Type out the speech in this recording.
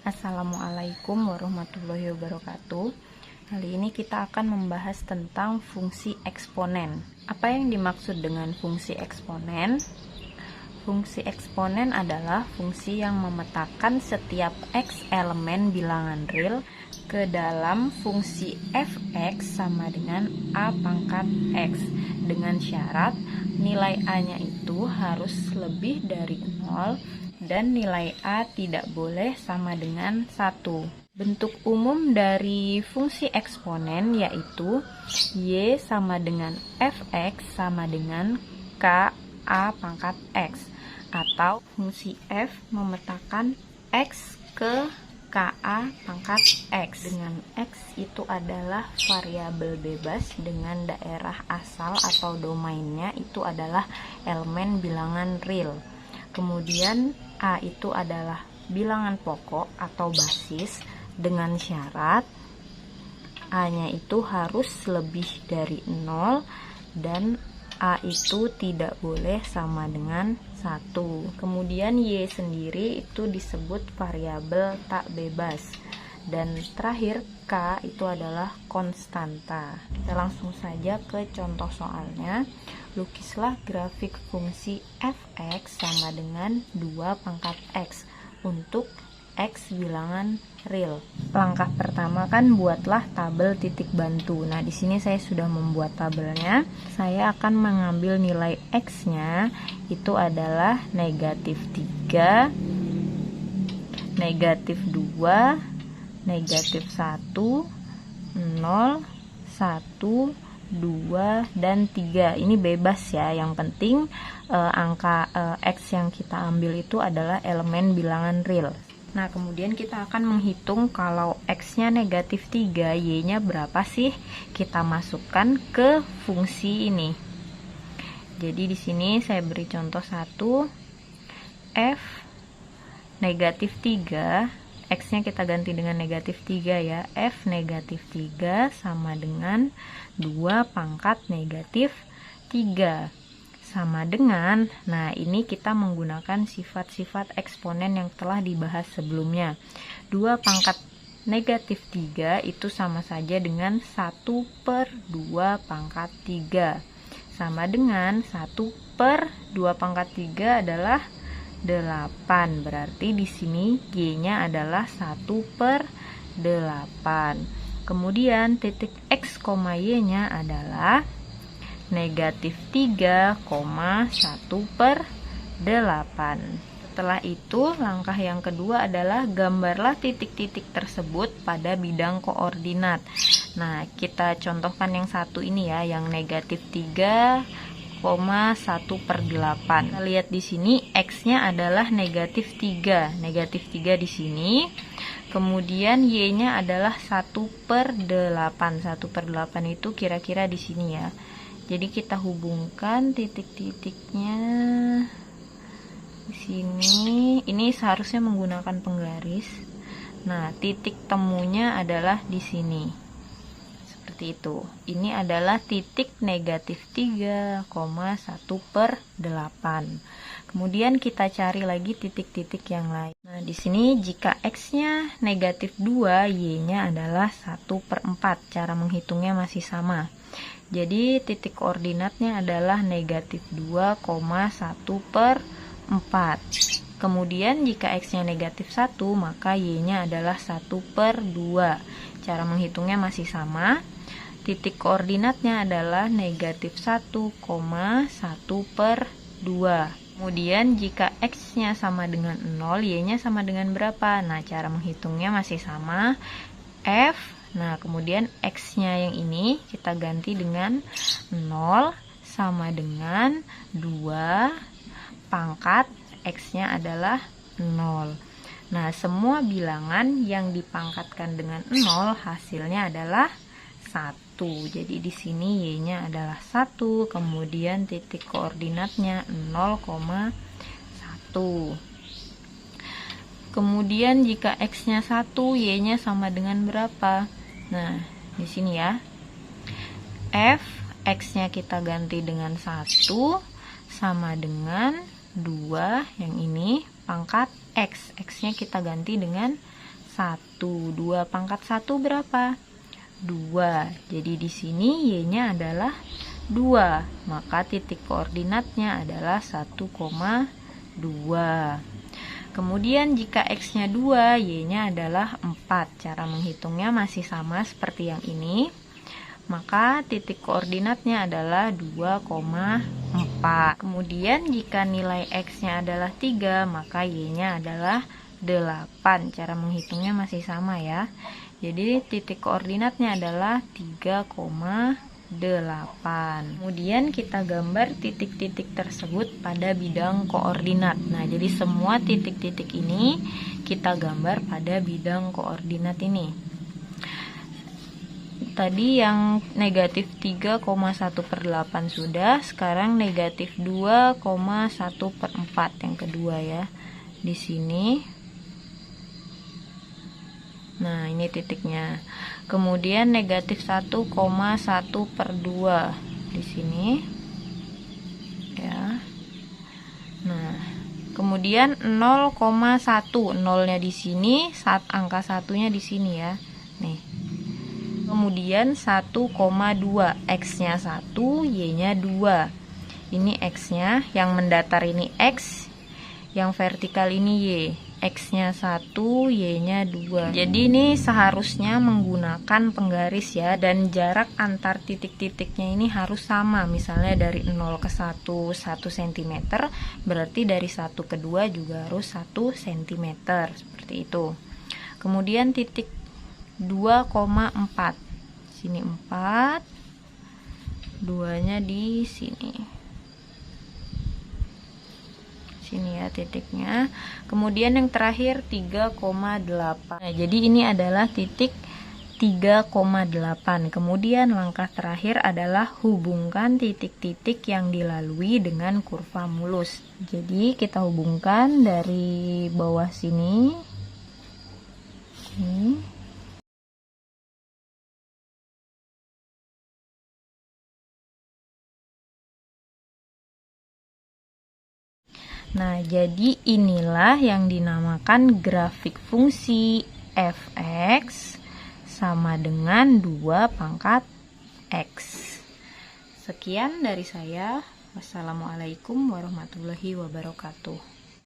Assalamualaikum warahmatullahi wabarakatuh. Kali ini kita akan membahas tentang fungsi eksponen. Apa yang dimaksud dengan fungsi eksponen? Fungsi eksponen adalah fungsi yang memetakan setiap x elemen bilangan real ke dalam fungsi f(x) sama dengan a pangkat x, dengan syarat nilai a-nya itu harus lebih dari 0 dan nilai a tidak boleh sama dengan 1. Bentuk umum dari fungsi eksponen yaitu y sama dengan fx sama dengan k a pangkat x, atau fungsi f memetakan x ke ka pangkat x, dengan x itu adalah variabel bebas dengan daerah asal atau domainnya itu adalah elemen bilangan real. Kemudian a itu adalah bilangan pokok atau basis dengan syarat a-nya itu harus lebih dari 0 dan a itu tidak boleh sama dengan 1. Kemudian y sendiri itu disebut variabel tak bebas. Dan terakhir k itu adalah konstanta. Kita langsung saja ke contoh soalnya. Lukislah grafik fungsi fx sama dengan 2 pangkat x untuk x bilangan real. Langkah pertama kan buatlah tabel titik bantu. Nah, di sini saya sudah membuat tabelnya. Saya akan mengambil nilai x-nya itu adalah negatif 3, negatif 2, negatif 1, 0, 1, 2, dan 3. Ini bebas ya, yang penting angka x yang kita ambil itu adalah elemen bilangan real. Nah, kemudian kita akan menghitung kalau x-nya negatif 3, y-nya berapa sih? Kita masukkan ke fungsi ini. Jadi di sini saya beri contoh 1, f negatif 3, x-nya kita ganti dengan negatif 3 ya. F negatif 3 sama dengan 2 pangkat negatif 3. Sama dengan, nah ini kita menggunakan sifat-sifat eksponen yang telah dibahas sebelumnya. 2 pangkat negatif 3 itu sama saja dengan 1/2 pangkat 3. Sama dengan 1/2 pangkat 3 adalah 8. Berarti di sini y-nya adalah 1/8. Kemudian titik x, y-nya adalah negatif 3,1/8. Setelah itu, langkah yang kedua adalah gambarlah titik-titik tersebut pada bidang koordinat. Nah, kita contohkan yang satu ini ya, yang negatif 3,1/8. Kita lihat di sini x-nya adalah negatif 3. Negatif 3 di sini. Kemudian y-nya adalah 1/8. 1/8 itu kira-kira di sini ya. Jadi kita hubungkan titik-titiknya di sini. Ini seharusnya menggunakan penggaris. Nah, titik temunya adalah di sini. Seperti itu. Ini adalah titik negatif 3,1/8. Kemudian kita cari lagi titik-titik yang lain. Nah, di sini jika x-nya negatif 2, y-nya adalah 1/4. Cara menghitungnya masih sama. Jadi titik koordinatnya adalah negatif 2,1/4. Kemudian jika x-nya negatif 1, maka y-nya adalah 1/2. Cara menghitungnya masih sama. Titik koordinatnya adalah negatif 1,1/2. Kemudian jika x-nya sama dengan 0, y-nya sama dengan berapa? Nah, cara menghitungnya masih sama. F. Nah, kemudian x-nya yang ini kita ganti dengan 0 sama dengan 2 pangkat x-nya adalah 0. Nah, semua bilangan yang dipangkatkan dengan 0 hasilnya adalah 1. Jadi di sini y-nya adalah 1, kemudian titik koordinatnya 0,1. Kemudian jika x-nya 1, y-nya sama dengan berapa? Nah, di sini ya. F, x-nya kita ganti dengan 1 sama dengan 2 yang ini pangkat x. X-nya kita ganti dengan 1. 2 pangkat 1 berapa? 2. Jadi di sini Y-nya adalah 2. Maka titik koordinatnya adalah 1,2. Kemudian jika X-nya 2, Y-nya adalah 4. Cara menghitungnya masih sama seperti yang ini. Maka titik koordinatnya adalah 2,4. Kemudian jika nilai X-nya adalah 3, maka Y-nya adalah 8. Cara menghitungnya masih sama ya. Jadi titik koordinatnya adalah 3,8. Kemudian kita gambar titik-titik tersebut pada bidang koordinat. Nah, jadi semua titik-titik ini kita gambar pada bidang koordinat ini. Tadi yang negatif 3,1/8 sudah, sekarang negatif 2,1/4 yang kedua ya. Di sini. Nah, ini titiknya. Kemudian negatif 1,1/2 di sini. Ya. Nah, kemudian 0,1. Nolnya di sini, angka satunya di sini ya. Nih. Kemudian 1,2. X-nya 1, Y-nya 2. Ini X-nya, yang mendatar ini X, yang vertikal ini Y. X-nya 1, Y-nya 2. Jadi ini seharusnya menggunakan penggaris ya, dan jarak antar titik-titiknya ini harus sama. Misalnya dari 0 ke 1 cm, berarti dari 1 ke 2 juga harus 1 cm, seperti itu. Kemudian titik 2,4. Sini 4, 2-nya di sini. Sini ya titiknya. Kemudian yang terakhir 3,8. Nah, jadi ini adalah titik 3,8. Kemudian langkah terakhir adalah hubungkan titik-titik yang dilalui dengan kurva mulus. Jadi kita hubungkan dari bawah sini. Ini. Nah, jadi inilah yang dinamakan grafik fungsi f(x) sama dengan 2 pangkat x. Sekian dari saya. Wassalamualaikum warahmatullahi wabarakatuh.